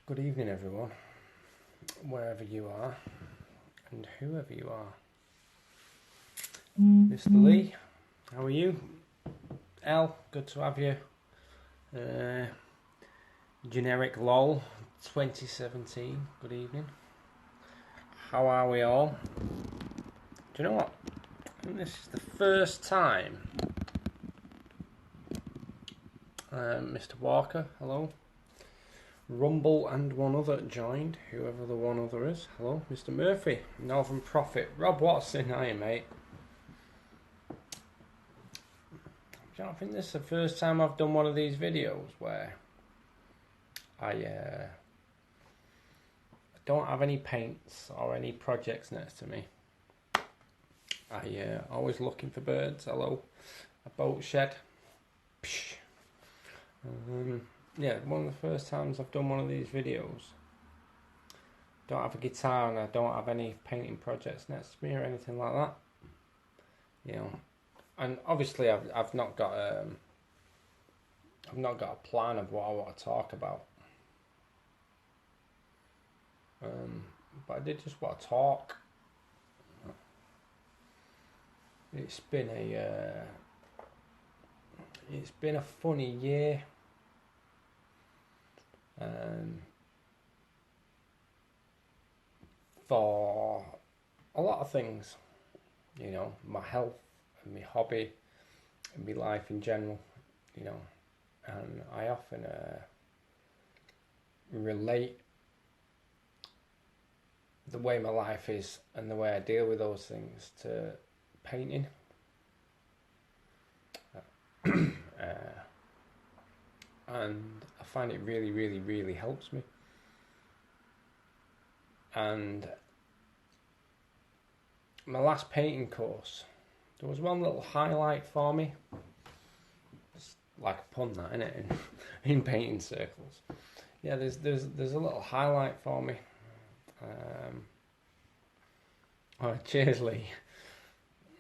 Good evening, everyone, wherever you are and whoever you are. Mr. Lee, how are you? L, good to have you. Generic LOL 2017, good evening. How are we all? Do you know what? I think this is the first time. Mr. Walker, hello. Rumble and one other joined, whoever the one other is. Hello, Mr. Murphy, Northern Prophet, Rob Watson, hiya mate. I think this is the first time I've done one of these videos where I don't have any paints or any projects next to me. I always looking for birds. Hello, a boat shed. Psh. Yeah, one of the first times I've done one of these videos. Don't have a guitar and I don't have any painting projects next to me or anything like that. You know, and obviously I've not got a plan of what I want to talk about. But I did just want to talk. It's been a funny year. For a lot of things, you know, my health and my hobby and my life in general, you know, and I often relate the way my life is and the way I deal with those things to painting. And I find it really, really, really helps me. And my last painting course, there was one little highlight for me. It's like a pun, that, isn't it? In painting circles. Yeah, there's a little highlight for me. Oh, cheers, Lee.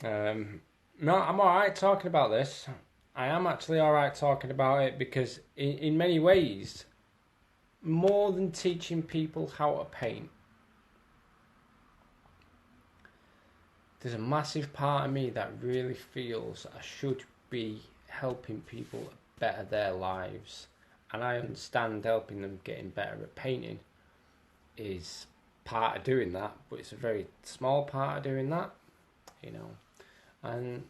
No, I'm alright talking about this. I am actually alright talking about it because in many ways, more than teaching people how to paint, there's a massive part of me that really feels I should be helping people better their lives. And I understand helping them getting better at painting is part of doing that, but it's a very small part of doing that, you know. And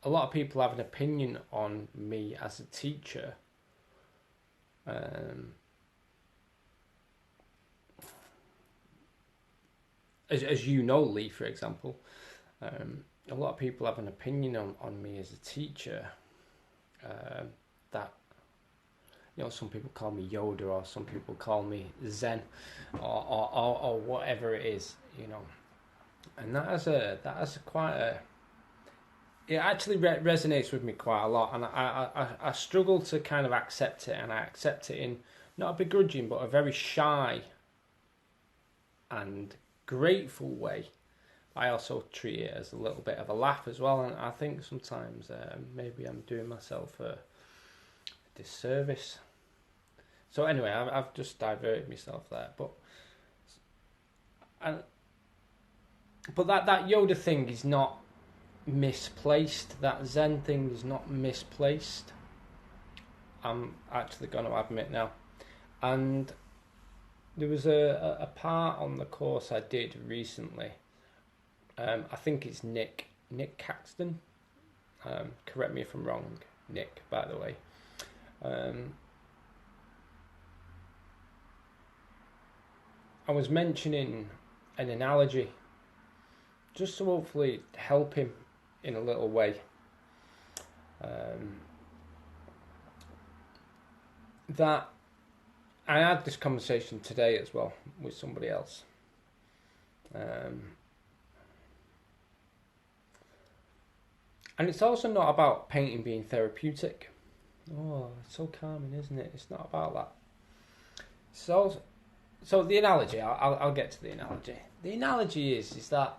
a lot of people have an opinion on me as a teacher. As you know, Lee, for example, a lot of people have an opinion on me as a teacher. That, you know, some people call me Yoda, or some people call me Zen, or whatever it is, you know. And that has quite a. It actually resonates with me quite a lot, and I struggle to kind of accept it, and I accept it in not a begrudging, but a very shy and grateful way. I also treat it as a little bit of a laugh as well, and I think sometimes maybe I'm doing myself a disservice. So anyway, I've just diverted myself there, but that Yoda thing is not misplaced. That Zen thing is not misplaced. I'm actually going to admit now. And there was a part on the course I did recently. I think it's Nick Caxton. Correct me if I'm wrong, Nick, by the way. I was mentioning an analogy just to hopefully help him in a little way. That I had this conversation today as well with somebody else. And it's also not about painting being therapeutic. Oh, it's so calming, isn't it? It's not about that. So the analogy, I'll get to the analogy. The analogy is that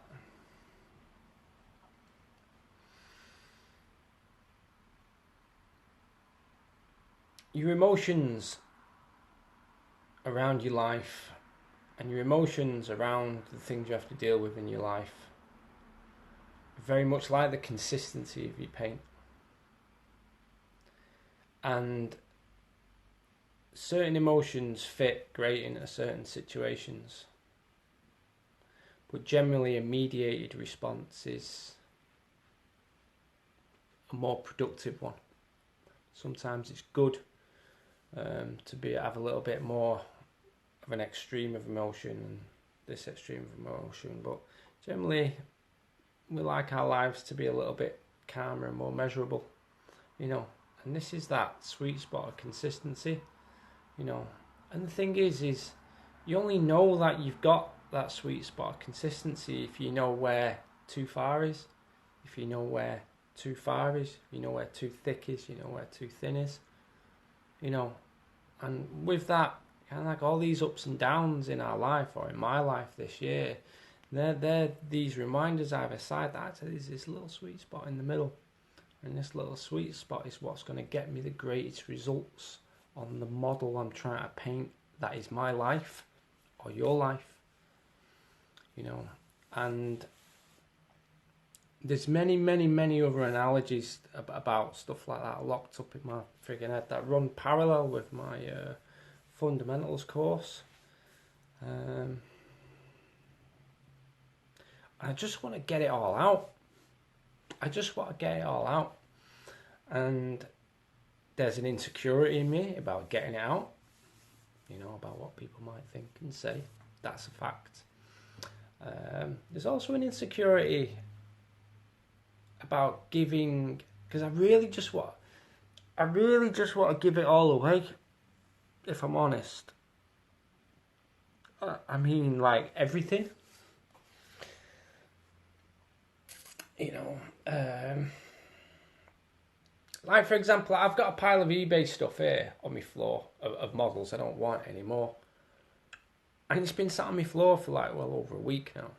your emotions around your life and your emotions around the things you have to deal with in your life very much like the consistency of your paint. And certain emotions fit great into certain situations, but generally a mediated response is a more productive one. Sometimes it's good to have a little bit more of an extreme of emotion and this extreme of emotion, but generally we like our lives to be a little bit calmer and more measurable, you know, and this is that sweet spot of consistency, you know. And the thing is you only know that you've got that sweet spot of consistency if you know where too far is, if you know where too far is, you know where too thick is, you know where too thin is, you know. And with that, kind of like all these ups and downs in our life, or in my life this year, they're these reminders either side that actually there's this little sweet spot in the middle, and this little sweet spot is what's going to get me the greatest results on the model I'm trying to paint. That is my life or your life, you know. And there's many other analogies about stuff like that locked up in my friggin' head that run parallel with my fundamentals course. I just want to get it all out. And there's an insecurity in me about getting it out, you know, about what people might think and say. That's a fact. There's also an insecurity about giving, because I really just want to give it all away, if I'm honest. I mean, like, everything. You know, like, for example, I've got a pile of eBay stuff here on my floor of models I don't want anymore. And it's been sat on my floor for like well over a week now.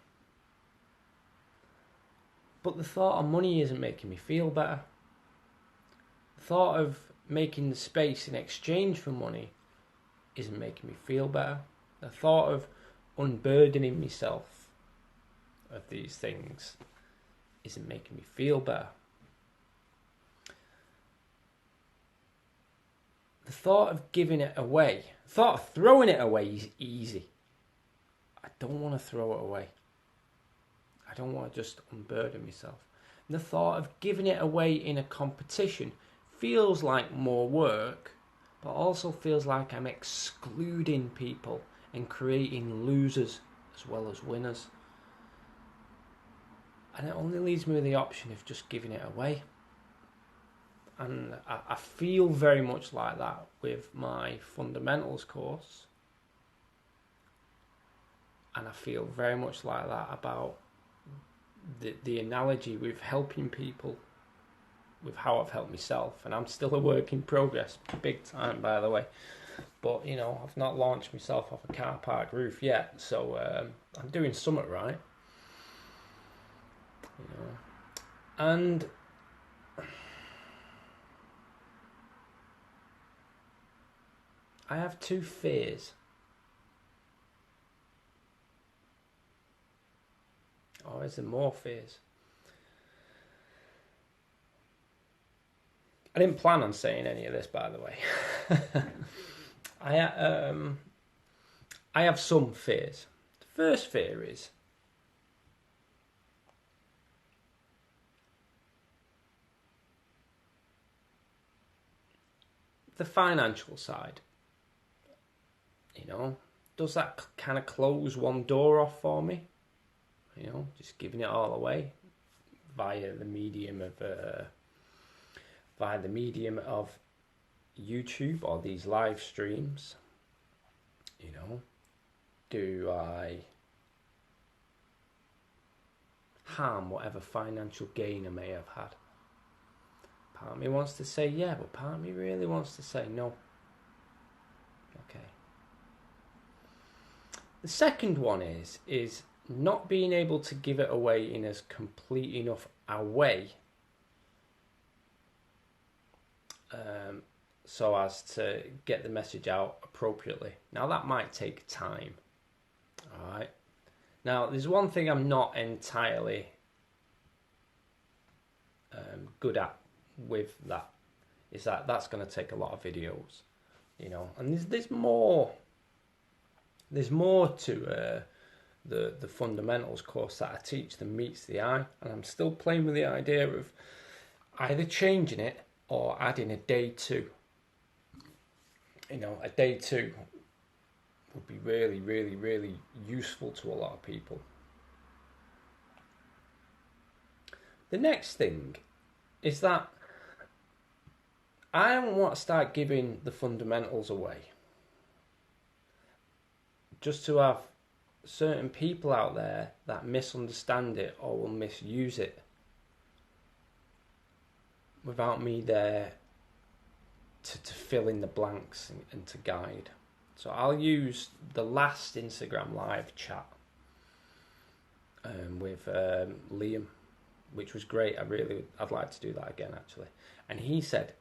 But the thought of money isn't making me feel better. The thought of making the space in exchange for money isn't making me feel better. The thought of unburdening myself of these things isn't making me feel better. The thought of giving it away, the thought of throwing it away is easy. I don't want to throw it away. I don't want to just unburden myself. And the thought of giving it away in a competition feels like more work, but also feels like I'm excluding people and creating losers as well as winners. And it only leaves me with the option of just giving it away. And I feel very much like that with my fundamentals course. And I feel very much like that about the analogy with helping people, with how I've helped myself. And I'm still a work in progress, big time, by the way. But, you know, I've not launched myself off a car park roof yet. So I'm doing something right. You know, and I have two fears. Or is there more fears? I didn't plan on saying any of this, by the way. I have some fears. The first fear is the financial side. You know, does that kind of close one door off for me? You know, just giving it all away via the medium of YouTube or these live streams. You know, do I harm whatever financial gain I may have had? Part of me wants to say yeah, but part of me really wants to say no. Okay. The second one is not being able to give it away in as complete enough a way so as to get the message out appropriately. Now that might take time. All right. Now there's one thing I'm not entirely good at with that, is that that's going to take a lot of videos, you know. And there's more to the fundamentals course that I teach than meets the eye, and I'm still playing with the idea of either changing it or adding a day 2. You know, a day 2 would be really, really, really useful to a lot of people. The next thing is that I don't want to start giving the fundamentals away just to have certain people out there that misunderstand it or will misuse it without me there to fill in the blanks and to guide. So I'll use the last Instagram live chat with Liam, which was great. I'd like to do that again, actually. And he said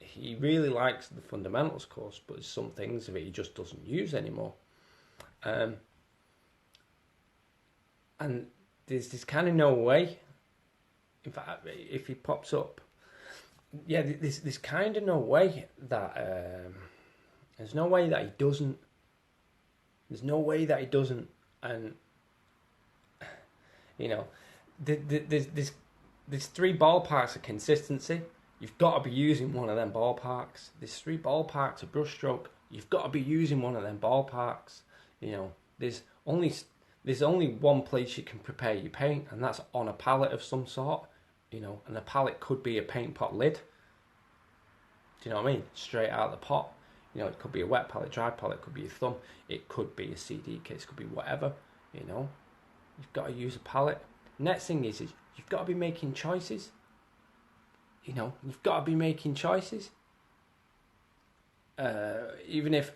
he really likes the fundamentals course, but there's some things of it he just doesn't use anymore. And there's kind of no way. In fact, if he pops up, yeah, there's kind of no way that there's no way that he doesn't. There's no way that he doesn't, and you know, there's 3 ballparks of consistency. You've got to be using one of them ballparks. There's 3 ballparks of brushstroke. You've got to be using one of them ballparks. You know, there's only one place you can prepare your paint, and that's on a palette of some sort. You know, and the palette could be a paint pot lid. Do you know what I mean? Straight out of the pot. You know, it could be a wet palette, dry palette, it could be a thumb, it could be a CD case, it could be whatever. You know, you've got to use a palette. Next thing is you've got to be making choices. You know, you've got to be making choices. Even if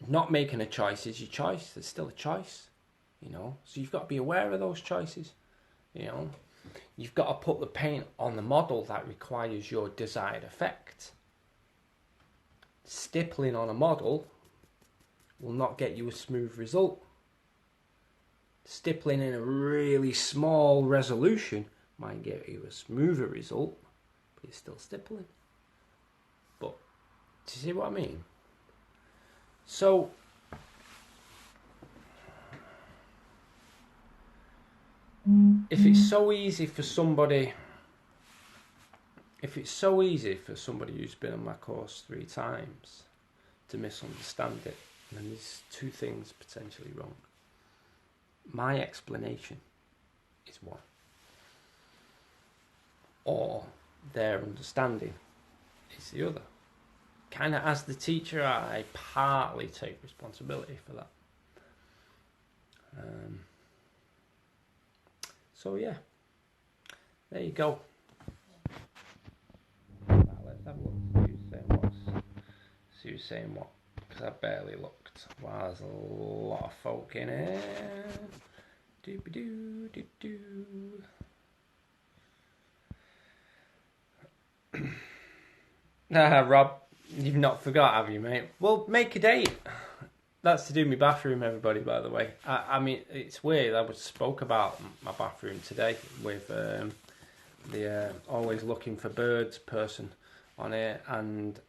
not making a choice is your choice, there's still a choice. You know, so you've got to be aware of those choices. You know, you've got to put the paint on the model that requires your desired effect. Stippling on a model will not get you a smooth result. Stippling in a really small resolution might get you a smoother result, but it's still stippling. But, do you see what I mean? So, if it's so easy for somebody who's been on my course 3 times to misunderstand it, then there's 2 things potentially wrong. My explanation is one, or their understanding is the other. Kind of as the teacher, I partly take responsibility for that. So yeah, there you go. Now let's have a look, see who's saying what, because I barely looked. Wow, there's a lot of folk in here. Doo-ba-doo. Rob, you've not forgot, have you, mate? Well, make a date. That's to do my bathroom, everybody, by the way. I mean, it's weird. I spoke about my bathroom today with the always looking for birds person on it, and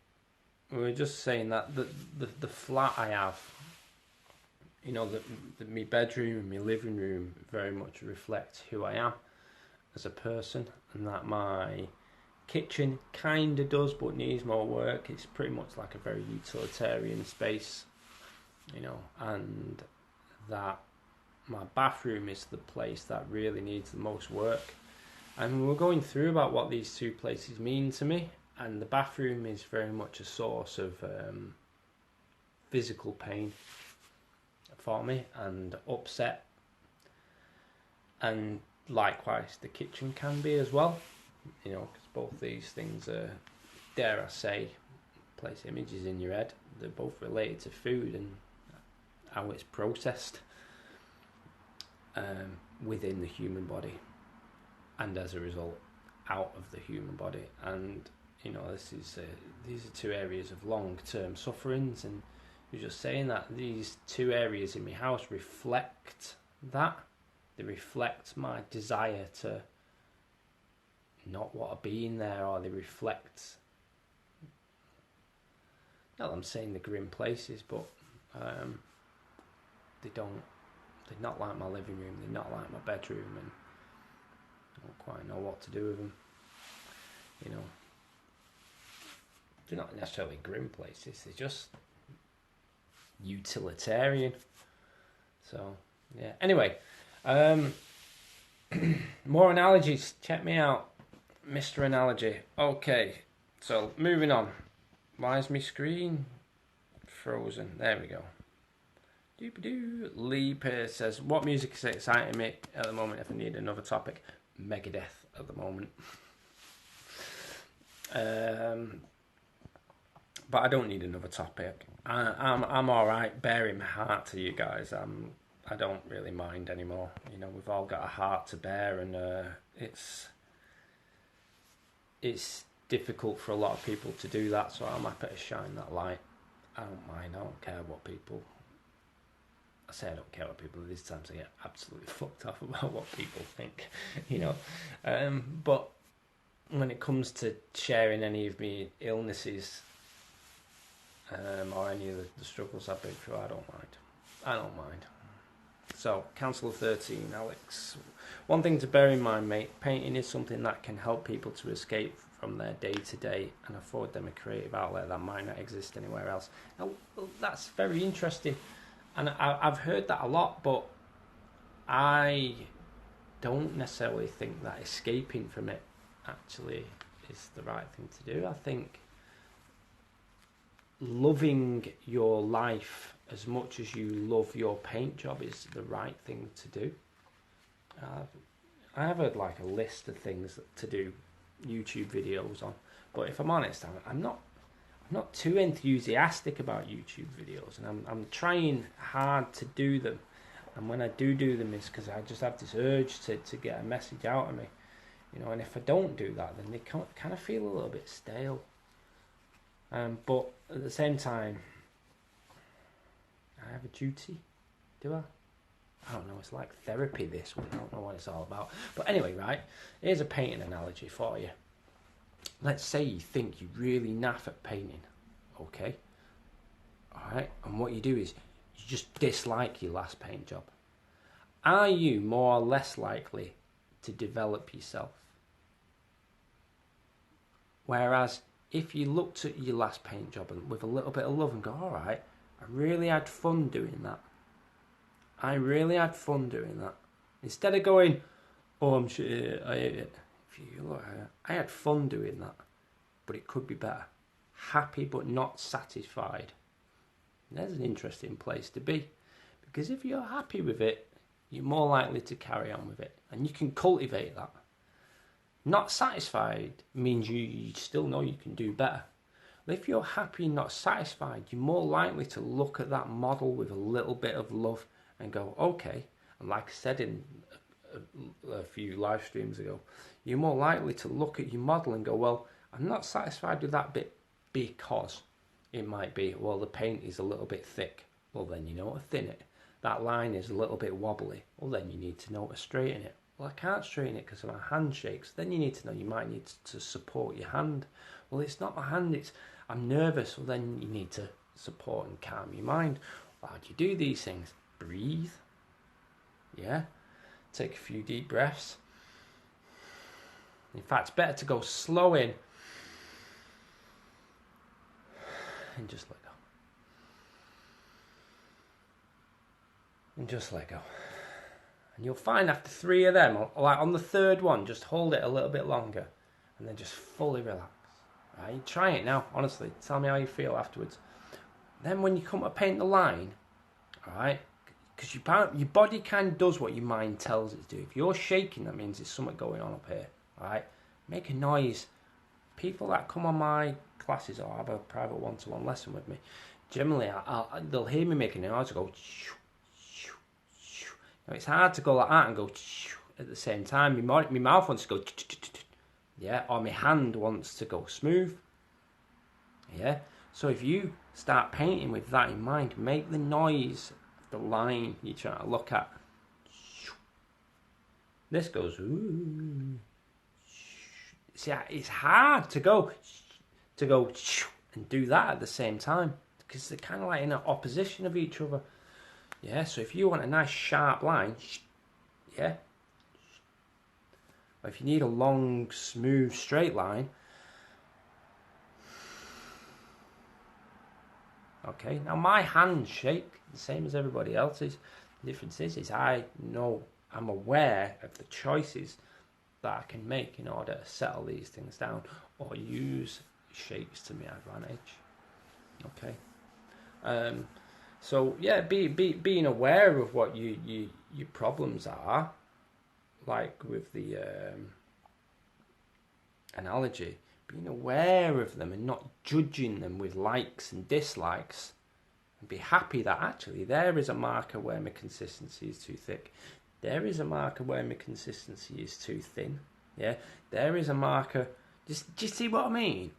we were just saying that the flat I have, you know, my bedroom and my living room very much reflect who I am as a person, and that my kitchen kind of does but needs more work. It's pretty much like a very utilitarian space, you know, and that my bathroom is the place that really needs the most work. And we're going through about what these 2 places mean to me, and the bathroom is very much a source of physical pain for me and upset, and likewise the kitchen can be as well, you know, because both these things are, dare I say, place images in your head. They're both related to food and how it's processed within the human body, and as a result out of the human body. And you know, these are two areas of long-term sufferings, and you're just saying that these two areas in my house reflect that. They reflect my desire to not want to be in there, or they reflect, not that I'm saying they're grim places, but they're not like my living room, they're not like my bedroom, and I don't quite know what to do with them, you know. They're not necessarily grim places, they're just utilitarian. So, yeah. Anyway, more analogies. Check me out, Mr. Analogy. Okay, so moving on. Why is my screen frozen? There we go. Lee Pierce says, what music is exciting me at the moment if I need another topic? Megadeth at the moment. But I don't need another topic. I'm all right bearing my heart to you guys. I don't really mind anymore. You know, we've all got a heart to bear, and it's difficult for a lot of people to do that. So I'm happy to shine that light. I don't mind. I don't care what people. I say I don't care what people. These times I get absolutely fucked off about what people think. You know, but when it comes to sharing any of my illnesses, or any of the struggles I've been through, I don't mind. So, Council of 13, Alex. One thing to bear in mind, mate, painting is something that can help people to escape from their day-to-day and afford them a creative outlet that might not exist anywhere else. Now, that's very interesting. And I've heard that a lot, but I don't necessarily think that escaping from it actually is the right thing to do. I think loving your life as much as you love your paint job is the right thing to do. I have a list of things to do YouTube videos on, but if I'm honest, I'm not too enthusiastic about YouTube videos, and I'm trying hard to do them. And when I do them, it's because I just have this urge to get a message out of me, you know. And if I don't do that, then they kind of feel a little bit stale. But at the same time, I have a duty, do I? I don't know, it's like therapy, this one. I don't know what it's all about. But anyway, right, here's a painting analogy for you. Let's say you think you're really naff at painting, okay? Alright, and what you do is you just dislike your last paint job. Are you more or less likely to develop yourself? Whereas, if you looked at your last paint job and with a little bit of love and go, all right, I really had fun doing that. Instead of going, oh, I'm shit, I hate it. If you look at it, I had fun doing that, but it could be better. Happy but not satisfied. There's an interesting place to be. Because if you're happy with it, you're more likely to carry on with it. And you can cultivate that. Not satisfied means you still know you can do better. But if you're happy and not satisfied, you're more likely to look at that model with a little bit of love and go, okay. And like I said in a few live streams ago, you're more likely to look at your model and go, well, I'm not satisfied with that bit because it might be, well, the paint is a little bit thick. Well, then you know to thin it. That line is a little bit wobbly. Well, then you need to know to straighten it. Well, I can't straighten it because my hand shakes. Then you need to know you might need to support your hand. Well, it's not my hand, I'm nervous. Well, then you need to support and calm your mind. Well, how do you do these things? Breathe. Yeah. Take a few deep breaths. In fact, it's better to go slow in and just let go. And just let go. And you'll find after 3 of them, like on the third one, just hold it a little bit longer and then just fully relax. Right? Try it now, honestly. Tell me how you feel afterwards. Then when you come to paint the line, alright, because your body kind of does what your mind tells it to do. If you're shaking, that means there's something going on up here. Alright? Make a noise. People that come on my classes or have a private one-to-one lesson with me, generally they'll hear me making a noise. I go, now it's hard to go like that and go at the same time. My mouth wants to go. yeah, or my hand wants to go smooth, yeah. So if you start painting with that in mind, make the noise of the line you're trying to look at. This goes, ooh. See, it's hard to go and do that at the same time because they're kind of like in opposition of each other. Yeah, so if you want a nice sharp line, yeah. Or if you need a long, smooth, straight line, okay. Now my hands shake the same as everybody else's. The difference is I know, I'm aware of the choices that I can make in order to settle these things down or use shapes to my advantage. Okay. So yeah, being aware of what your problems are, like with the analogy, being aware of them and not judging them with likes and dislikes, and be happy that actually there is a marker where my consistency is too thick, there is a marker where my consistency is too thin, yeah, there is a marker. Just see what I mean?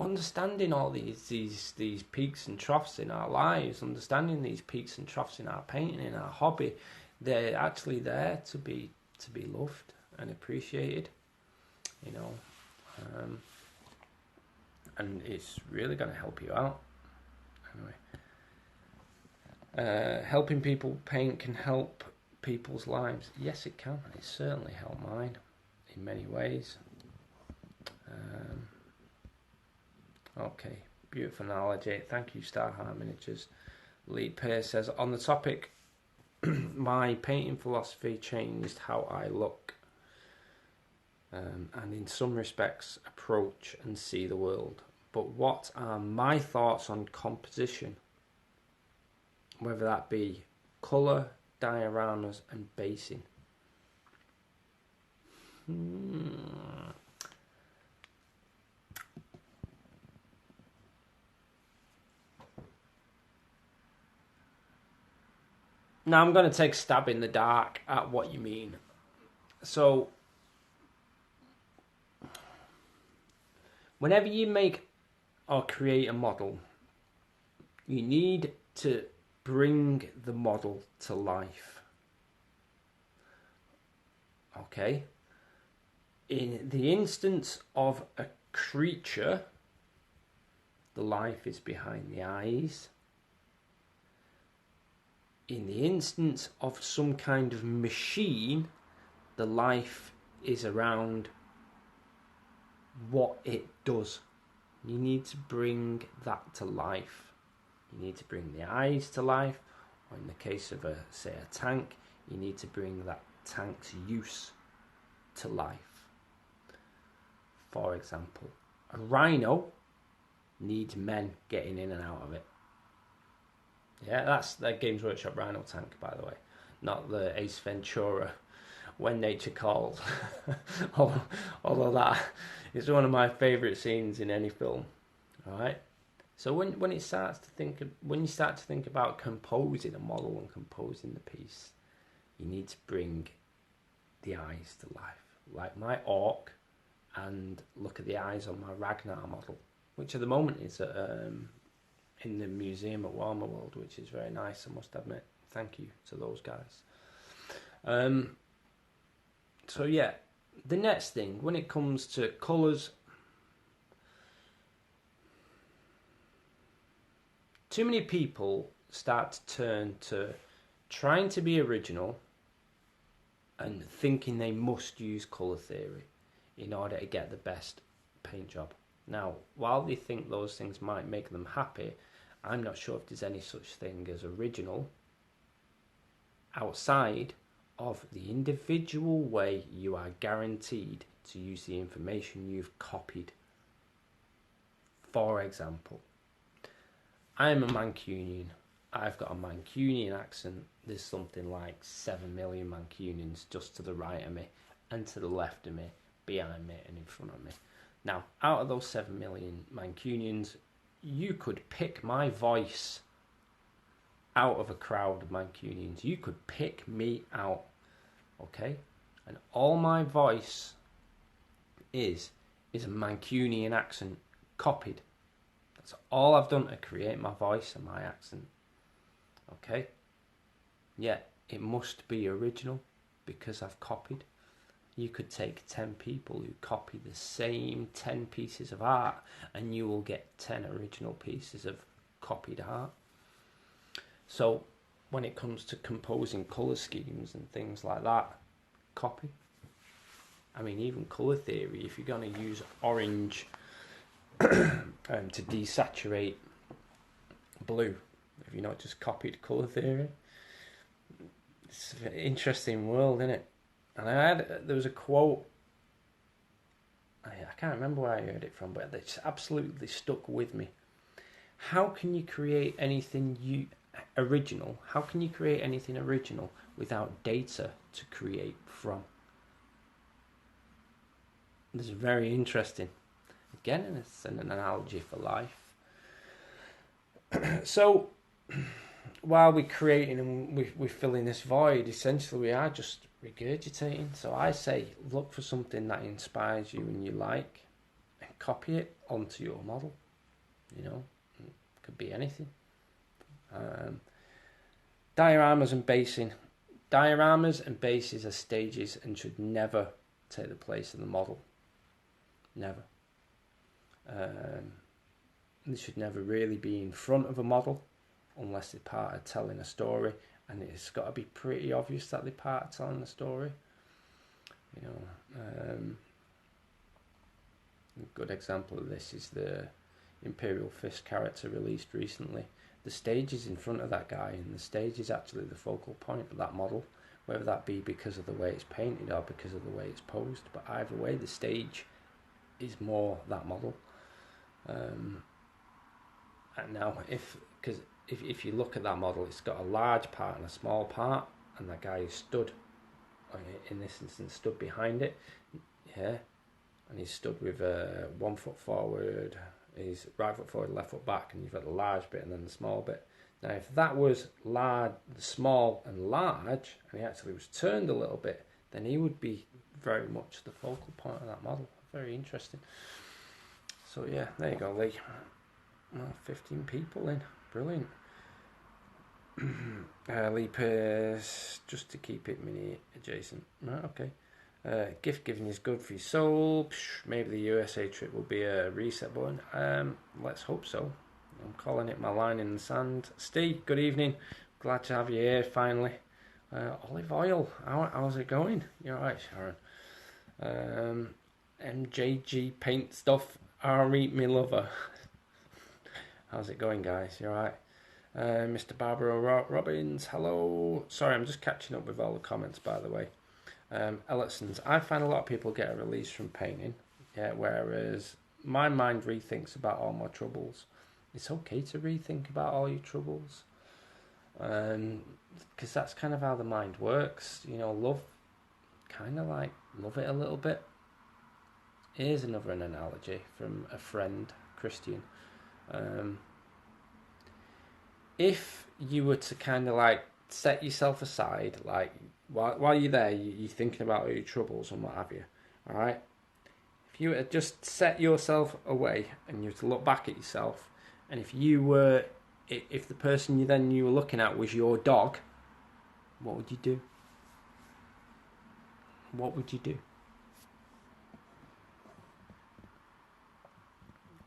Understanding all these peaks and troughs in our lives, understanding these peaks and troughs in our painting, in our hobby, they're actually there to be loved and appreciated, you know, and it's really going to help you out. Anyway, helping people paint can help people's lives. Yes, it can. It certainly helped mine in many ways. Okay, beautiful analogy. Thank you, Starheart Miniatures. Lee Pearce says, on the topic, my painting philosophy changed how I look, and in some respects approach and see the world. But what are my thoughts on composition? Whether that be colour, dioramas and basing. Now I'm going to take a stab in the dark at what you mean. So, whenever you make or create a model, you need to bring the model to life. Okay? In the instance of a creature, the life is behind the eyes. In the instance of some kind of machine, the life is around what it does. You need to bring that to life. You need to bring the eyes to life, or in the case of a tank, you need to bring that tank's use to life. For example, a rhino needs men getting in and out of it. Yeah, that's the Games Workshop Rhino tank, by the way, not the Ace Ventura When Nature Calls. although that is one of my favourite scenes in any film. All right. So when you start to think about composing a model and composing the piece, you need to bring the eyes to life. Like my orc, and look at the eyes on my Ragnar model, which at the moment is in the museum at Warmer World, which is very nice, I must admit. Thank you to those guys. So yeah, the next thing, when it comes to colours, too many people start to turn to trying to be original and thinking they must use colour theory in order to get the best paint job. Now, while they think those things might make them happy, I'm not sure if there's any such thing as original outside of the individual way you are guaranteed to use the information you've copied. For example, I'm a Mancunian. I've got a Mancunian accent. There's something like 7 million Mancunians just to the right of me, and to the left of me, behind me, and in front of me. Now, out of those 7 million Mancunians, you could pick my voice out of a crowd of Mancunians. You could pick me out, okay? And all my voice is is a Mancunian accent copied. That's all I've done to create my voice and my accent. Okay? Yeah, it must be original because I've copied. You could take 10 people who copy the same 10 pieces of art and you will get 10 original pieces of copied art. So when it comes to composing colour schemes and things like that, copy. I mean, even colour theory, if you're going to use orange to desaturate blue, have you not just copied colour theory? It's an interesting world, isn't it? And there was a quote, I can't remember where I heard it from, but it's absolutely stuck with me. How can you create anything original? How can you create anything original without data to create from? This is very interesting. Again, it's an analogy for life. So, while we're creating and we're filling this void, essentially we are just regurgitating. So I say, look for something that inspires you and you like, and copy it onto your model. You know, it could be anything. Dioramas and basing. Dioramas and bases are stages and should never take the place of the model. Never. They should never really be in front of a model unless they're part of telling a story, and it's got to be pretty obvious that they're part of telling a story. You know, a good example of this is the Imperial Fist character released recently. The stage is in front of that guy, and the stage is actually the focal point of that model, whether that be because of the way it's painted or because of the way it's posed. But either way, the stage is more that model. And now, if you look at that model, it's got a large part and a small part, and that guy is stood, in this instance, stood behind it, yeah, and he's stood with 1 foot forward, he's right foot forward, left foot back, and you've got the large bit and then the small bit. Now, if that was large, small and large, and he actually was turned a little bit, then he would be very much the focal point of that model. Very interesting. So yeah, there you go, Lee. Well, 15 people in. Brilliant. Lee Pierce, just to keep it mini adjacent. Right, okay. Gift giving is good for your soul. Maybe the USA trip will be a reset button. Let's hope so. I'm calling it my line in the sand. Steve, good evening. Glad to have you here finally. Olive oil, how's it going? You alright, Sharon? MJG paint stuff. Ari, me lover. How's it going, guys? You alright? Mr. Barbara Robbins, hello. Sorry, I'm just catching up with all the comments, by the way. Ellison's, I find a lot of people get a release from painting, yeah, whereas my mind rethinks about all my troubles. It's okay to rethink about all your troubles, because that's kind of how the mind works. You know, love it a little bit. Here's another analogy from a friend, Christian. If you were to kind of like set yourself aside, like while you're there, you're thinking about all your troubles and what have you, all right? If you were to just set yourself away and you were to look back at yourself, and if the person you were looking at was your dog, what would you do? What would you do?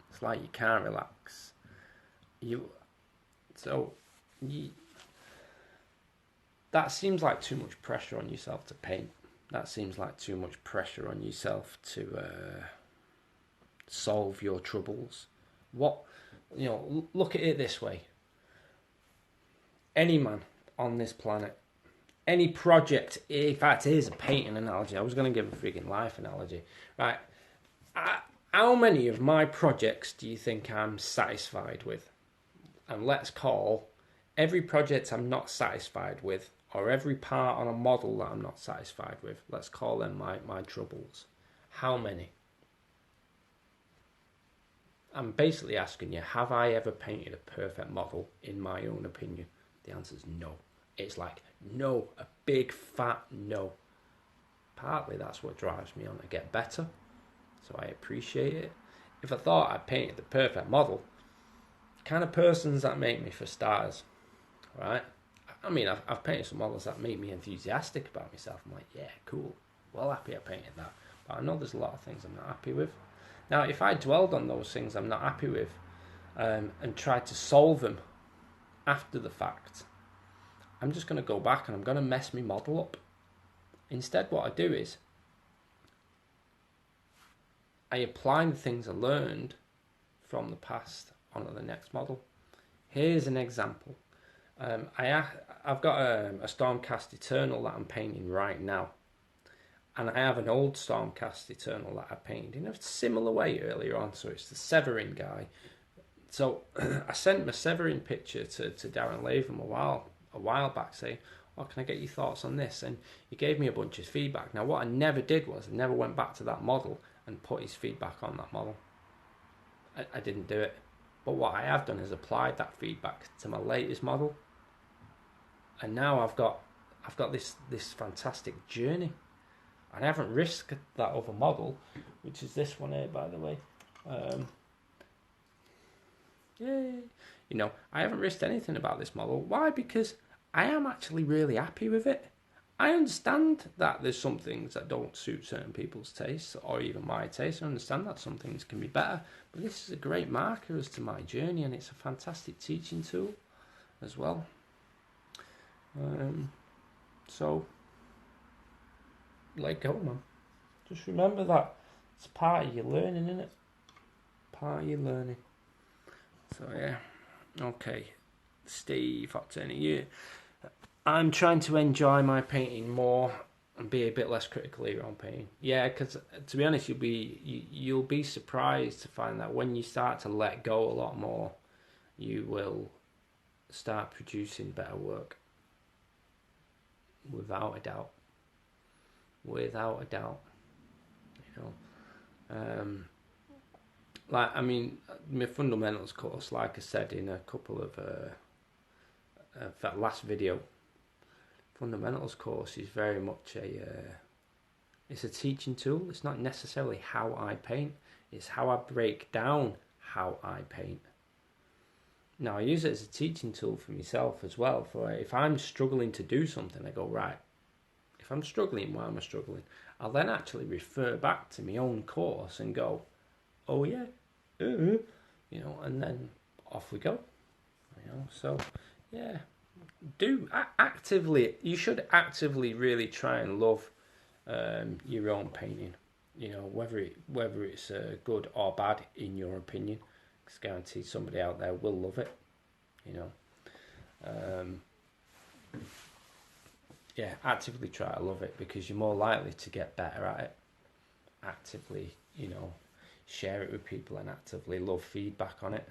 It's like you can't relax. That seems like too much pressure on yourself to paint. That seems like too much pressure on yourself to solve your troubles. Look at it this way. Any man on this planet, any project, in fact, here's a painting analogy. I was going to give a freaking life analogy. Right. How many of my projects do you think I'm satisfied with? And let's call every project I'm not satisfied with, or every part on a model that I'm not satisfied with, let's call them my troubles. How many? I'm basically asking you, have I ever painted a perfect model in my own opinion? The answer is no. It's like no, a big fat no. Partly that's what drives me on to get better. so I appreciate it. If I thought I painted the perfect model, kind of persons that make me, for starters, right? I mean, I've painted some models that make me enthusiastic about myself. I'm like, yeah, cool, well happy I painted that. But I know there's a lot of things I'm not happy with. Now, if I dwelled on those things I'm not happy with and tried to solve them after the fact, I'm just going to go back and I'm going to mess my model up. Instead, what I do is I apply the things I learned from the past onto the next model. Here's an example. I've got a Stormcast Eternal that I'm painting right now. And I have an old Stormcast Eternal that I painted in a similar way earlier on. So it's the Severin guy. So I sent my Severin picture to Darren Latham a while back saying, oh, can I get your thoughts on this? And he gave me a bunch of feedback. Now, what I never did was I never went back to that model and put his feedback on that model. I didn't do it. But what I have done is applied that feedback to my latest model. And now I've got this fantastic journey. And I haven't risked that other model, which is this one here, by the way. I haven't risked anything about this model. Why? Because I am actually really happy with it. I understand that there's some things that don't suit certain people's tastes, or even my taste. I understand that some things can be better. But this is a great marker as to my journey, and it's a fantastic teaching tool as well. So, let go, man. Just remember that it's part of your learning, isn't it? Part of your learning. So, yeah. Okay. Steve, hot turn of you. I'm trying to enjoy my painting more and be a bit less critical here on painting. Yeah, because to be honest, you'll be surprised to find that when you start to let go a lot more, you will start producing better work. Without a doubt. Without a doubt. My fundamentals course, like I said in a couple of that last video, fundamentals course is very much it's a teaching tool. It's not necessarily how I paint, it's how I break down how I paint. Now I use it as a teaching tool for myself as well. For if I'm struggling to do something, I go, right, if I'm struggling, why am I struggling? I'll then actually refer back to my own course and go, oh yeah, and then off we go. So yeah, you should actively really try and love your own painting. Whether it's good or bad in your opinion, because guaranteed somebody out there will love it. Actively try to love it, because you're more likely to get better at it. Actively, share it with people and actively love feedback on it.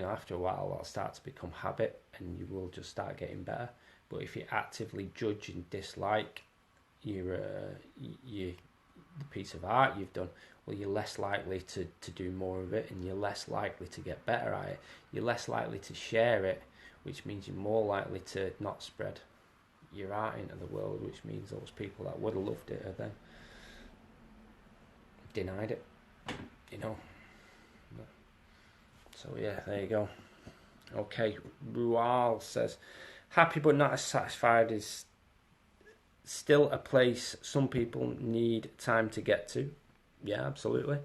After a while that'll start to become habit and you will just start getting better. But if you actively judge and dislike the piece of art you've done, well, you're less likely to do more of it, and you're less likely to get better at it. You're less likely to share it, which means you're more likely to not spread your art into the world, which means those people that would have loved it are then denied it. So yeah, there you go. Okay, Rual says, happy but not as satisfied is still a place some people need time to get to. Yeah, absolutely.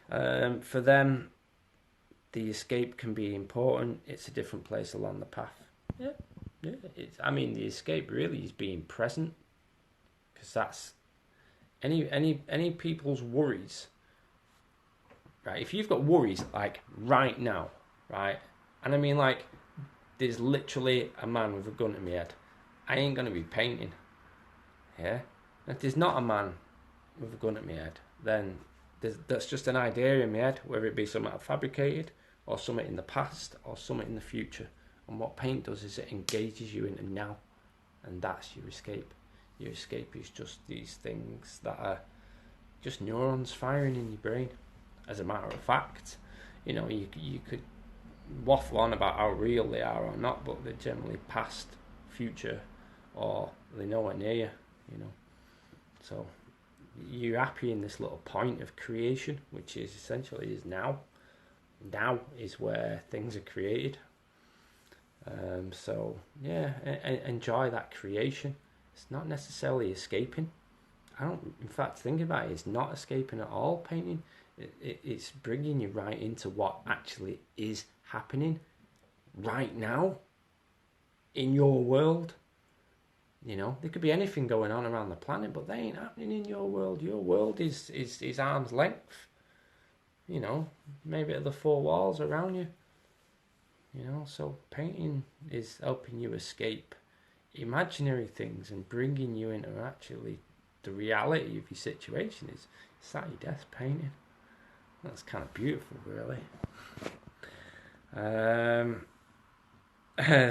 For them, the escape can be important. It's a different place along the path. Yeah. The escape really is being present, because that's any people's worries. Right, if you've got worries like right now, right, and there's literally a man with a gun to my head, I ain't gonna be painting. Yeah, if there's not a man with a gun at my head, then that's just an idea in my head, whether it be something I've fabricated or something in the past or something in the future. And what paint does is it engages you into now, and that's your escape. Your escape is just these things that are just neurons firing in your brain. As a matter of fact, you could waffle on about how real they are or not, but they're generally past, future, or they're nowhere near you. So you're happy in this little point of creation, which is essentially is now. Now is where things are created. So yeah, enjoy that creation. It's not necessarily escaping. I don't, in fact, think about it, it's not escaping at all, painting. It's bringing you right into what actually is happening right now in your world. You know, there could be anything going on around the planet, but they ain't happening in your world. Your world is arm's length. You know, maybe at the four walls around you. You know, so painting is helping you escape imaginary things and bringing you into actually the reality of your situation. Is at your desk painting. That's kind of beautiful, really.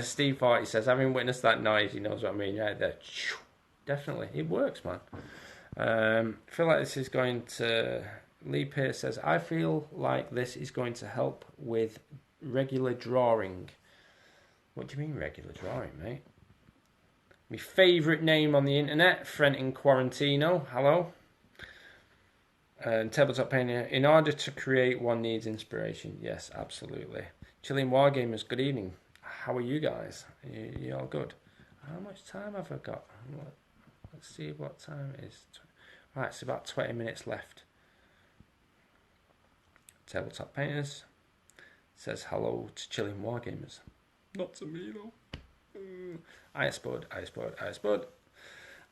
Steve Forty says, having witnessed that noise, he knows what I mean. Yeah, that definitely, it works, man. I feel like this is going to. Lee Pierce says, I feel like this is going to help with regular drawing. What do you mean regular drawing, mate? My favourite name on the internet, Frenton Quarantino. Hello. And tabletop painting. In order to create, one needs inspiration. Yes, absolutely. Chilling Wargamers, good evening. How are you guys? You all good? How much time have I got? Let's see what time it is. Right, it's about 20 minutes left. Tabletop Painters says hello to Chilling Wargamers. Not to me, though. Ice Bud.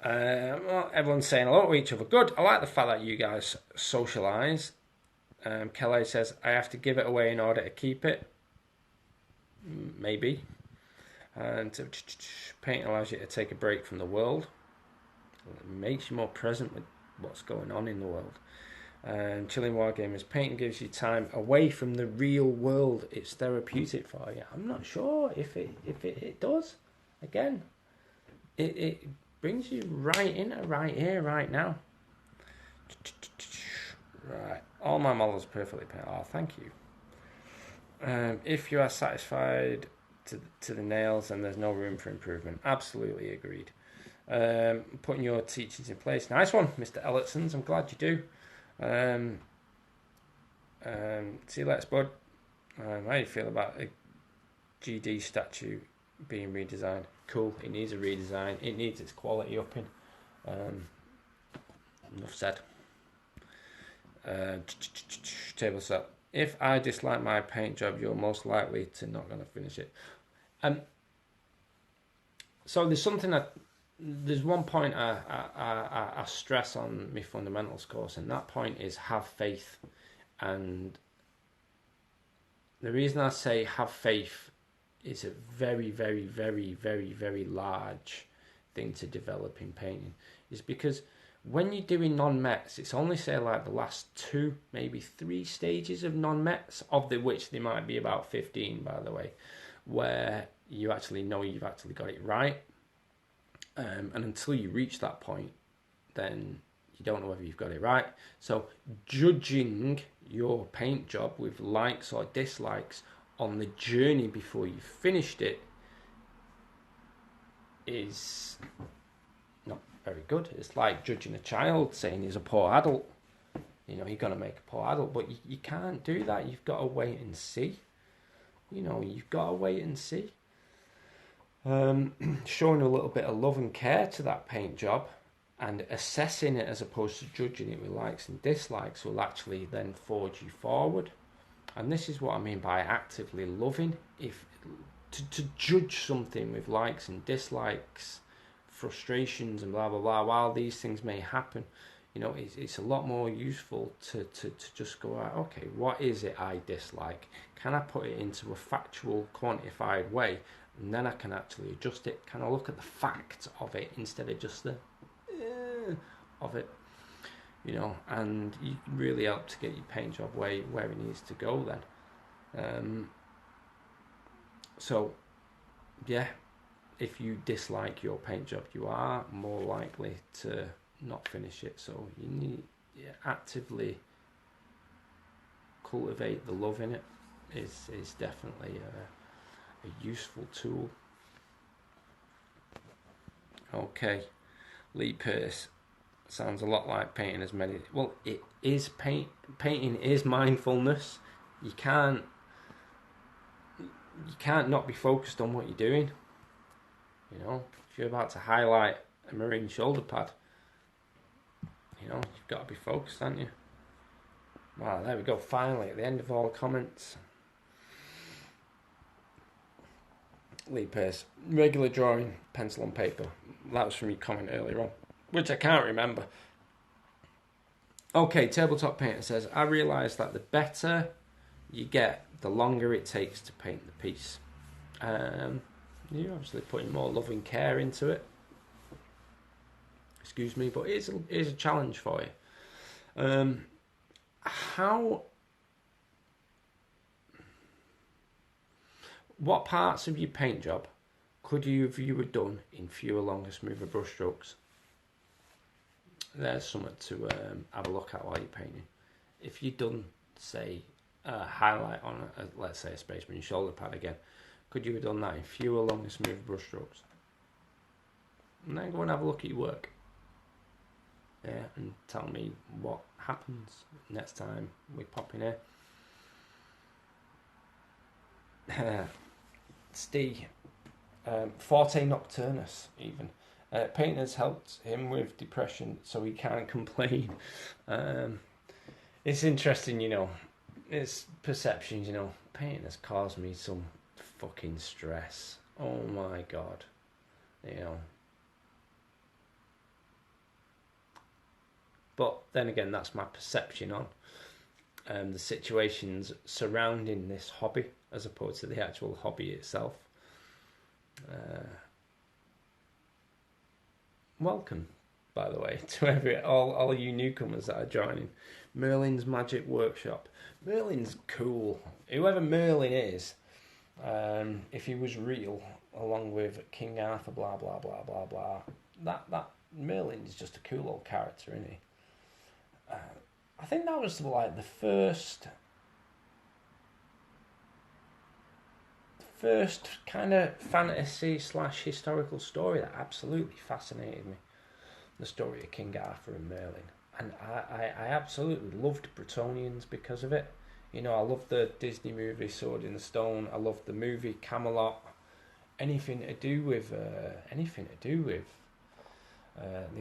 Well, everyone's saying hello to each other. Good. I like the fact that you guys socialise. Kelly says, I have to give it away in order to keep it. Maybe. And painting allows you to take a break from the world. It makes you more present with what's going on in the world. And Chilling Wargamers, painting gives you time away from the real world. It's therapeutic for you. I'm not sure if it does. Again, it brings you right into right here, right now. Right, all my models perfectly painted. Oh, thank you. If you are satisfied to the nails, then there's no room for improvement. Absolutely agreed. Putting your teachings in place. Nice one, Mr. Ellitsons. I'm glad you do. See you later, bud. How do you feel about a GD statue being redesigned? Cool. It needs a redesign. It needs its quality upping. Enough said. Table set. If I dislike my paint job, you're most likely to not going to finish it. So there's one point I stress on my fundamentals course, and that point is have faith. And the reason I say have faith is a very, very, very, very, very large thing to develop in painting, is because when you're doing non-mets, it's only say like the last 2, maybe 3 stages of non-mets, of which there might be about 15, by the way, where you actually know you've actually got it right. And until you reach that point, then you don't know whether you've got it right. So judging your paint job with likes or dislikes on the journey before you've finished it is not very good. It's like judging a child, saying he's a poor adult. You know, you're going to make a poor adult, but you can't do that. You've got to wait and see. You know, you've got to wait and see. Showing a little bit of love and care to that paint job and assessing it as opposed to judging it with likes and dislikes will actually then forge you forward. And this is what I mean by actively loving. If to judge something with likes and dislikes, frustrations and blah blah blah, while these things may happen, you know, it's a lot more useful to just go out, okay, what is it I dislike? Can I put it into a factual, quantified way? And then I can actually adjust it. Can I look at the facts of it instead of just the of it? You know, and you really help to get your paint job where it needs to go then. So, yeah, if you dislike your paint job, you are more likely to not finish it. So you need actively cultivate the love in it. Is definitely a useful tool. Okay, Lee Pierce. Sounds a lot like painting as many. Well, it is painting is mindfulness. You can't not be focused on what you're doing. You know, if you're about to highlight a marine shoulder pad, you know, you've got to be focused, haven't you? Wow, there we go. Finally, at the end of all the comments. Lee Pace, regular drawing, pencil and paper. That was from your comment earlier on, which I can't remember. Okay, Tabletop Painter says, I realise that the better you get, the longer it takes to paint the piece. You're obviously putting more love and care into it. Excuse me, but it is a challenge for you. What parts of your paint job could you have done in fewer, longer, smoother brush strokes? There's something to have a look at while you're painting. If you've done, say, a highlight on, let's say, a Space Marine shoulder pad again, could you have done that in fewer, longer, smoother brush strokes? And then go and have a look at your work. Yeah, and tell me what happens next time we pop in here. Steve, Forte Nocturnus, even. Painting has helped him with depression, so he can't complain. It's interesting, you know. It's perceptions, you know. Painting has caused me some fucking stress. Oh my god. You know. But then again, that's my perception on the situations surrounding this hobby as opposed to the actual hobby itself. Welcome, by the way, to all you newcomers that are joining Merlin's Magic Workshop. Merlin's cool. Whoever Merlin is, if he was real, along with King Arthur, blah blah blah blah blah, that Merlin is just a cool old character, isn't he? I think that was like the first kind of fantasy / historical story that absolutely fascinated me. The story of King Arthur and Merlin. And I absolutely loved Bretonians because of it. You know, I love the Disney movie Sword in the Stone. I love the movie Camelot. Anything to do with the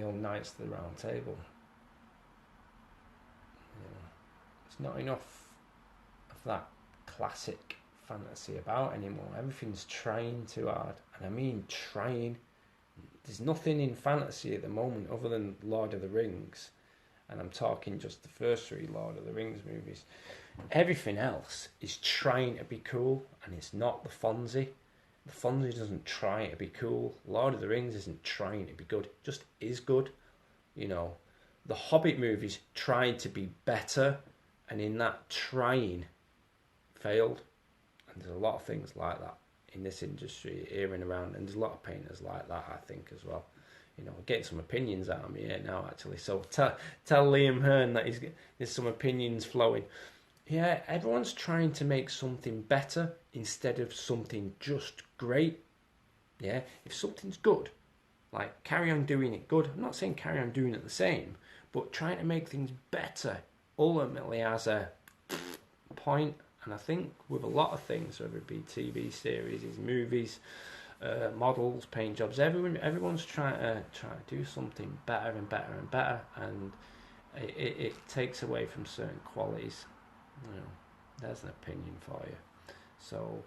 old Knights of the Round Table. There's not enough of that classic fantasy about anymore. Everything's trying too hard, and I mean trying. There's nothing in fantasy at the moment other than Lord of the Rings, and I'm talking just the first 3 Lord of the Rings movies. Everything else is trying to be cool, and it's not the Fonzie. The Fonzie doesn't try to be cool. Lord of the Rings isn't trying to be good, it just is good. You know, the Hobbit movies tried to be better, and in that trying failed. And there's a lot of things like that in this industry here and around, and there's a lot of painters like that, I think, as well. You know, getting some opinions out of me here now, actually. So tell Liam Hearn that there's some opinions flowing. Yeah, everyone's trying to make something better instead of something just great. Yeah, if something's good, like carry on doing it good. I'm not saying carry on doing it the same, but trying to make things better ultimately has a point. And I think with a lot of things, whether it be TV series, movies, models, paint jobs, everyone's trying to do something better and better and better, and it takes away from certain qualities. You know, there's an opinion for you. So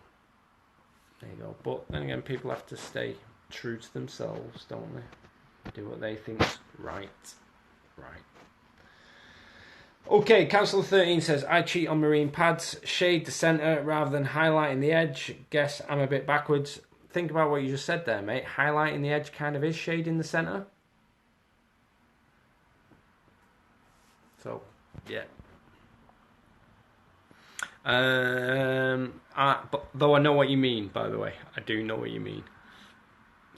there you go. But then again, people have to stay true to themselves, don't they? Do what they think's right. Okay, Council 13 says, I cheat on marine pads, shade the centre rather than highlighting the edge. Guess I'm a bit backwards. Think about what you just said there, mate. Highlighting the edge kind of is shading the centre. So, yeah. But though I know what you mean, by the way. I do know what you mean.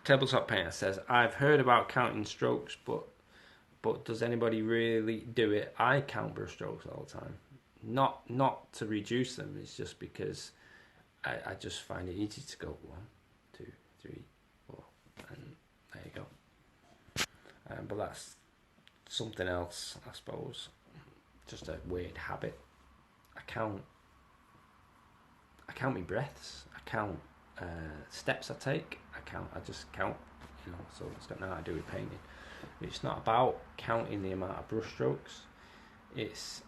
Tabletop Painter says, I've heard about counting strokes, but does anybody really do it? I count brush strokes all the time. Not to reduce them, it's just because I just find it easy to go 1, 2, 3, 4, and there you go. But that's something else, I suppose. Just a weird habit. I count my breaths. I count steps I take. I just count. So it's got nothing to do with painting. It's not about counting the amount of brush strokes. It's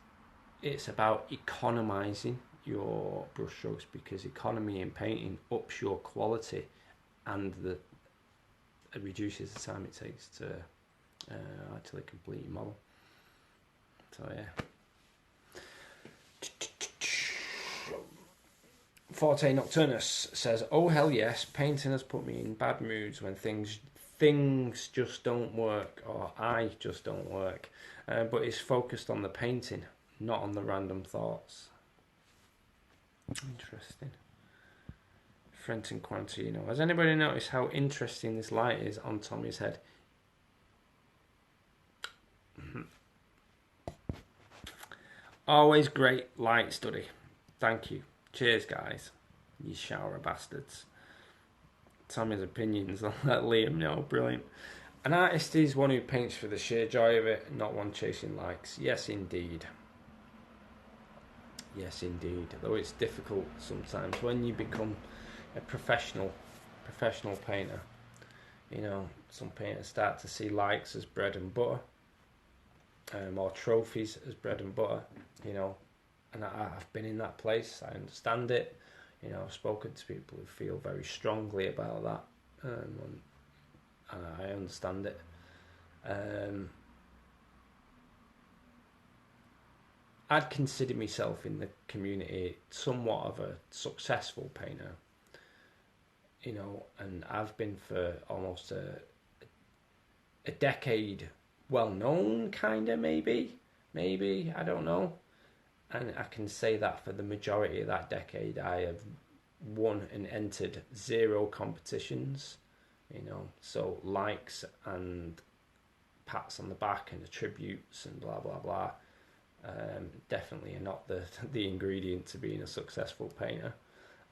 about economizing your brush strokes, because economy in painting ups your quality, and it reduces the time it takes to actually complete your model. So yeah. Forte Nocturnus says, "Oh hell yes, painting has put me in bad moods when things just don't work, or I just don't work. But it's focused on the painting, not on the random thoughts." Interesting. Frenton Quantino. Has anybody noticed how interesting this light is on Tommy's head? Always great light study. Thank you. Cheers, guys. You shower bastards. Tommy's opinions, I'll let Liam know. Brilliant. An artist is one who paints for the sheer joy of it, not one chasing likes. Yes, indeed. Yes, indeed. Though it's difficult sometimes when you become a professional painter. Some painters start to see likes as bread and butter, or trophies as bread and butter. And I've been in that place. I understand it. I've spoken to people who feel very strongly about that, and I understand it. I'd consider myself in the community somewhat of a successful painter, and I've been for almost a decade well known, kind of, maybe, I don't know. And I can say that for the majority of that decade, I have won and entered 0 competitions, so likes and pats on the back and attributes and blah, blah, blah. Definitely are not the ingredient to being a successful painter.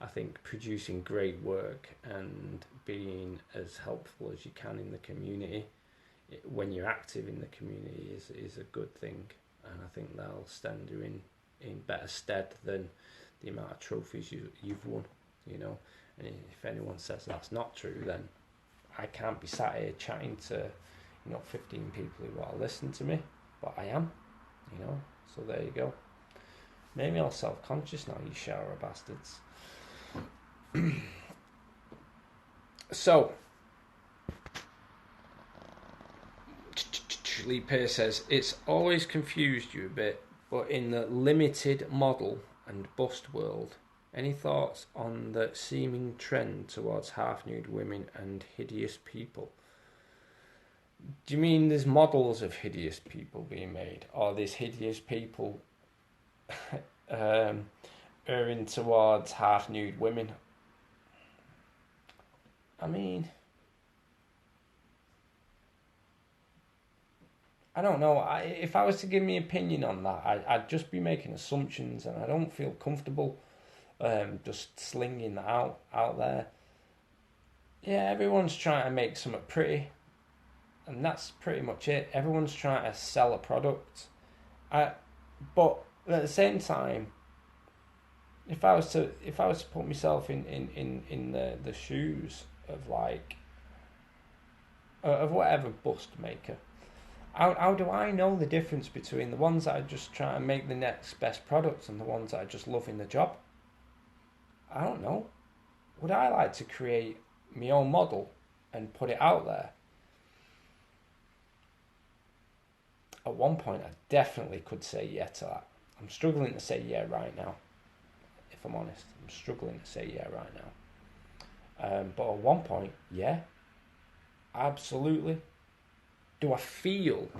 I think producing great work and being as helpful as you can in the community, when you're active in the community, is a good thing. And I think that'll stand you in better stead than the amount of trophies you've won, And if anyone says that's not true, then I can't be sat here chatting to 15 people who want to listen to me, but I am, so there you go. Maybe I'm self-conscious now, you shower bastards. So Lee Pearce says, "It's always confused you a bit, but in the limited model and bust world, any thoughts on the seeming trend towards half-nude women and hideous people?" Do you mean there's models of hideous people being made, or there's hideous people erring towards half-nude women? I mean, I don't know. If I was to give my opinion on that, I'd just be making assumptions, and I don't feel comfortable just slinging that out there. Yeah, everyone's trying to make something pretty, and that's pretty much it. Everyone's trying to sell a product. But at the same time, if I was to put myself in the shoes of of whatever bust maker, how do I know the difference between the ones that are just trying to make the next best product and the ones that are just loving the job? I don't know. Would I like to create my own model and put it out there? At one point, I definitely could say yeah to that. I'm struggling to say yeah right now. If I'm honest, I'm struggling to say yeah right now. But at one point, yeah, absolutely. Do I feel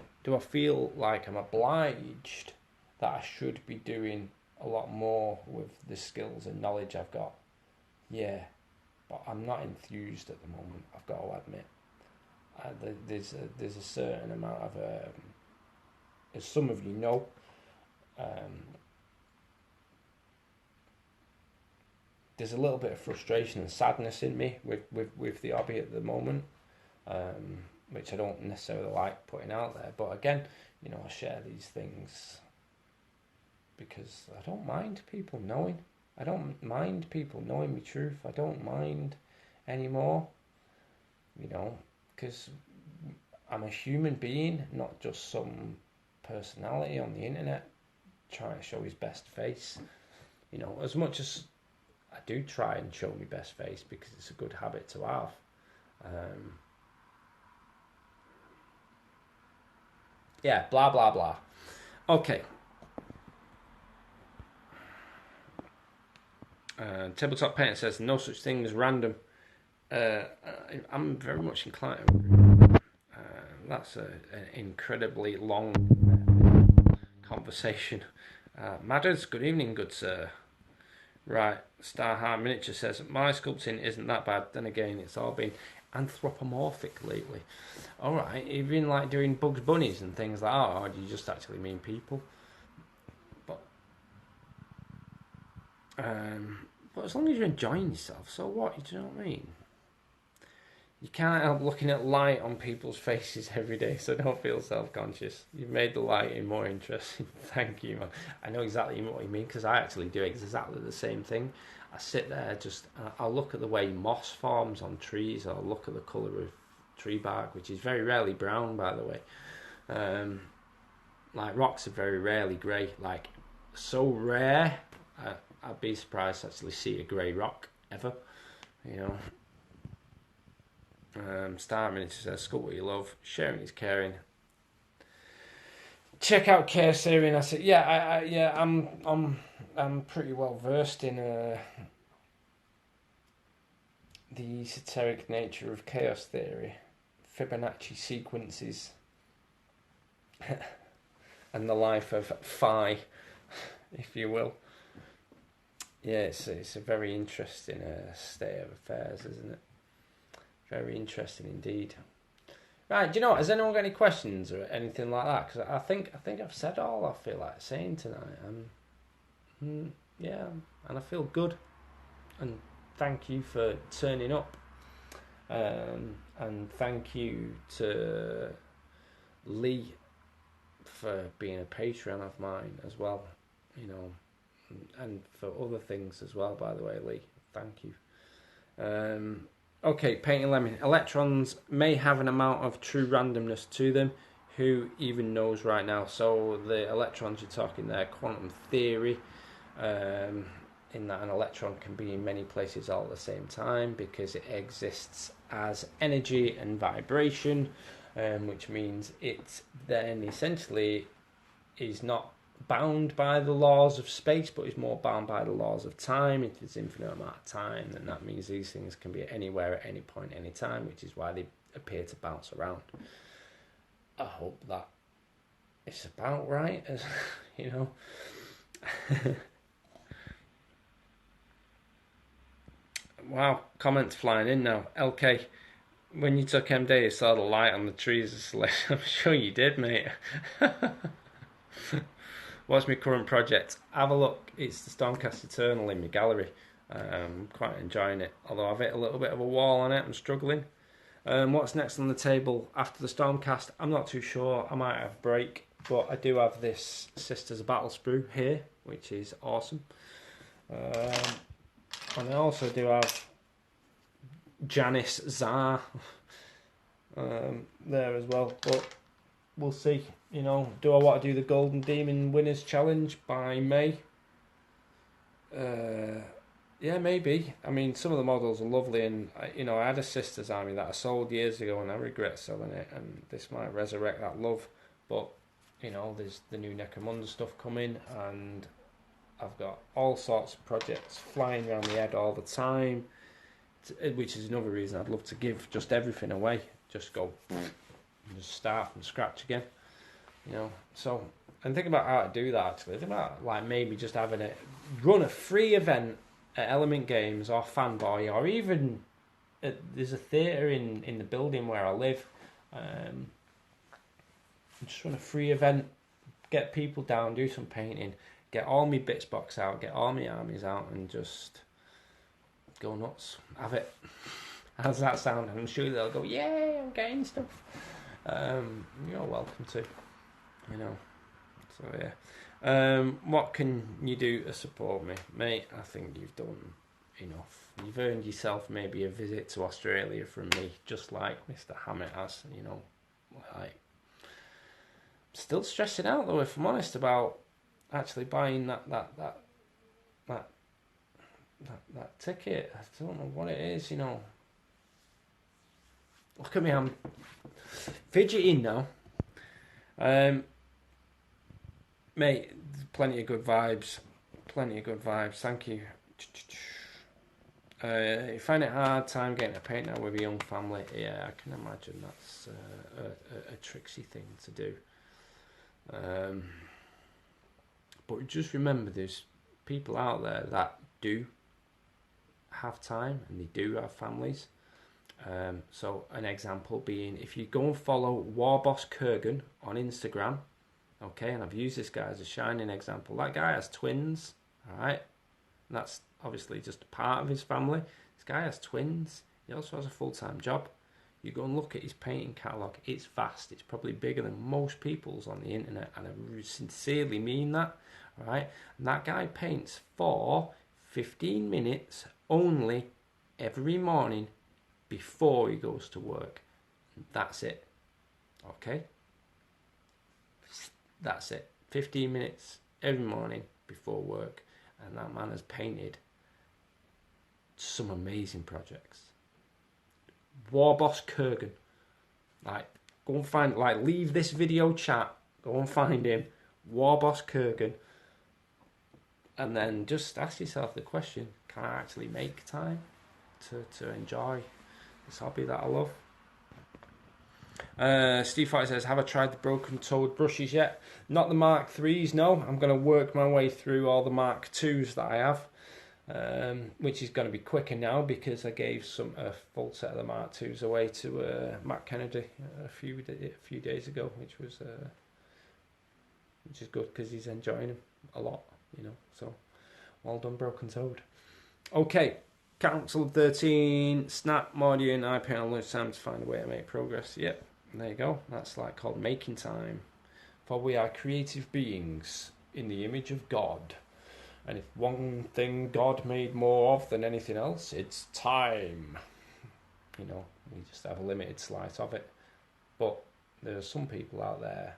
like I'm obliged that I should be doing a lot more with the skills and knowledge I've got? Yeah, but I'm not enthused at the moment, I've got to admit. There's a certain amount of, as some of you know, there's a little bit of frustration and sadness in me with the hobby at the moment. which I don't necessarily like putting out there. But again, you know, I share these things because I don't mind people knowing. I don't mind people knowing my truth. I don't mind anymore, you know, because I'm a human being, not just some personality on the internet trying to show his best face. You know, as much as I do try and show my best face because it's a good habit to have. Yeah, blah, blah, blah. Okay. Tabletop Painter says, no such thing as random. I'm very much inclined to agree. That's an incredibly long conversation. Madders, good evening, good sir. Right, Starheart Miniature says, my sculpting isn't that bad. Then again, it's all been anthropomorphic lately. Alright, you've been like doing Bugs Bunnies and things like that, or do you just actually mean people? But as long as you're enjoying yourself, so what? Do you know what I mean? You can't help looking at light on people's faces every day, so don't feel self-conscious. You've made the lighting more interesting. Thank you, man. I know exactly what you mean, because I actually do exactly the same thing. I sit there, I'll look at the way moss forms on trees, I'll look at the colour of tree bark, which is very rarely brown, by the way. Like, rocks are very rarely grey. Like, so rare, I'd be surprised to actually see a grey rock, ever, you know. Star Miniature says, sculpt what you love, sharing is caring. Check out Care Syrian. I said, yeah, I'm pretty well versed in the esoteric nature of chaos theory, Fibonacci sequences, and the life of Phi, if you will. Yeah, it's a very interesting state of affairs, isn't it? Very interesting indeed. Right, do you know what? Has anyone got any questions or anything like that? Because I think I've said all I feel like saying tonight. Yeah, and I feel good. And thank you for turning up. And thank you to Lee for being a Patreon of mine as well. You know, and for other things as well, by the way, Lee. Thank you. Okay, Painting Lemon. Electrons may have an amount of true randomness to them. Who even knows right now? So the electrons you're talking there, quantum theory, in that an electron can be in many places all at the same time because it exists as energy and vibration, which means it then essentially is not bound by the laws of space, but is more bound by the laws of time. If there's infinite amount of time, then that means these things can be anywhere at any point, any time, which is why they appear to bounce around. I hope that it's about right, as you know. Wow, comments flying in now. LK, when you took MD, you saw the light on the trees. I'm sure you did, mate. What's my current project? Have a look. It's the Stormcast Eternal in my gallery. I'm quite enjoying it. Although I've hit a little bit of a wall on it. I'm struggling. What's next on the table after the Stormcast? I'm not too sure. I might have a break. But I do have this Sisters Battle Sprue here, which is awesome. And I also do have Janice Zar there as well. But we'll see. You know, do I want to do the Golden Demon Winners Challenge by May? Yeah, maybe. I mean, some of the models are lovely, and you know, I had a Sisters Army that I sold years ago, and I regret selling it. And this might resurrect that love. But you know, there's the new Necromunda stuff coming, and I've got all sorts of projects flying around my head all the time, which is another reason I'd love to give just everything away. Just go and just start from scratch again. You know, so and think about how to do that actually. Think about like maybe just having it run a free event at Element Games or Fanboy, or even there's a theatre in the building where I live. Just run a free event, get people down, do some painting, get all my bits box out, get all my armies out, and just go nuts. Have it. How's that sound? And I'm sure they'll go, yay, I'm getting stuff. You're welcome to, you know. So yeah. What can you do to support me? Mate, I think you've done enough. You've earned yourself maybe a visit to Australia from me, just like Mr. Hammett has, you know. Like, still stressing out though, if I'm honest, about actually buying that ticket. I don't know what it is, you know. Look at me, I'm fidgeting now. Mate, plenty of good vibes. Plenty of good vibes. Thank you. You find it hard time getting a paint now with a young family? Yeah, I can imagine that's a tricksy thing to do. But just remember, there's people out there that do have time and they do have families. So an example being, if you go and follow Warboss Kurgan on Instagram, okay, and I've used this guy as a shining example. That guy has twins, all right? And that's obviously just a part of his family. This guy has twins. He also has a full-time job. You go and look at his painting catalogue. It's vast. It's probably bigger than most people's on the internet, and I sincerely mean that, all right? And that guy paints for 15 minutes only every morning before he goes to work. That's it, okay? That's it. 15 minutes every morning before work. And that man has painted some amazing projects. Warboss Kurgan. Like, go and find, like, leave this video chat. Go and find him. Warboss Kurgan. And then just ask yourself the question, can I actually make time to enjoy this hobby that I love? Steve Fighter says, have I tried the broken toed brushes yet? Not the Mark 3s, no. I'm going to work my way through all the Mark 2s that I have, which is going to be quicker now because I gave a full set of the Mark 2s away to Matt Kennedy a few days ago, which is good because he's enjoying them a lot, you know. So, well done, broken toed. Okay. Council of 13, Snap, Mordian, I paint on lunchtime to find a way to make progress. Yep, there you go. That's like called making time. For we are creative beings in the image of God. And if one thing God made more of than anything else, it's time. You know, we just have a limited slice of it. But there are some people out there,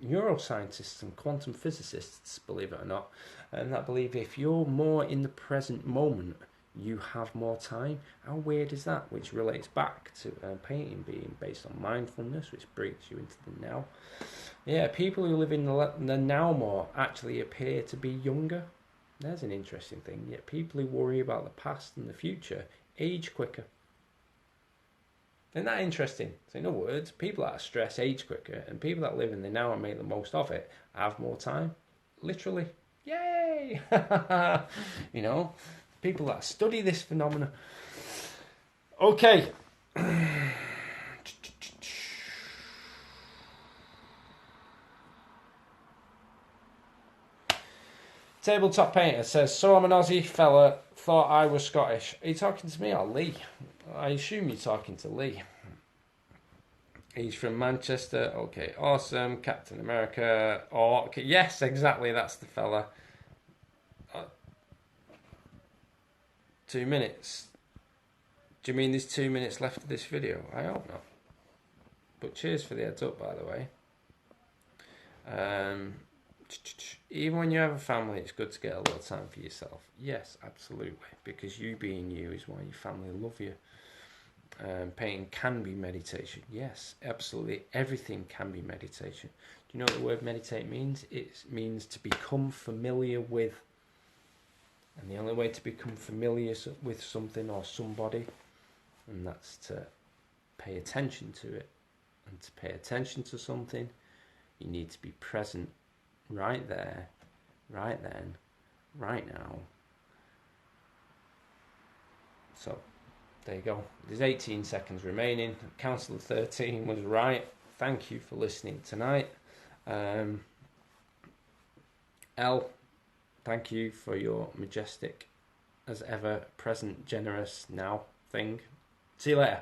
neuroscientists and quantum physicists, believe it or not, and that believe if you're more in the present moment, you have more time. How weird is that? Which relates back to painting being based on mindfulness, which brings you into the now. Yeah, people who live in the now more actually appear to be younger. There's an interesting thing. Yet people who worry about the past and the future age quicker. Isn't that interesting? So in other words, people that are stressed age quicker, and people that live in the now and make the most of it have more time. Literally. Yay! You know, people that study this phenomenon. Okay. Tabletop Painter says, so I'm an Aussie fella, thought I was Scottish. Are you talking to me or Lee? I assume you're talking to Lee. He's from Manchester. Okay, awesome. Captain America. Oh, okay. Yes, exactly. That's the fella. 2 minutes. Do you mean there's 2 minutes left of this video? I hope not. But cheers for the heads up, by the way. Even when you have a family, it's good to get a little time for yourself. Yes, absolutely. Because you being you is why your family love you. Painting can be meditation. Yes, absolutely. Everything can be meditation. Do you know what the word meditate means? It means to become familiar with. And the only way to become familiar with something or somebody, and that's to pay attention to it. And to pay attention to something, you need to be present right there, right then, right now. So, there you go. There's 18 seconds remaining. Council of 13 was right. Thank you for listening tonight. Elle, thank you for your majestic, as ever, present, generous now thing. See you later.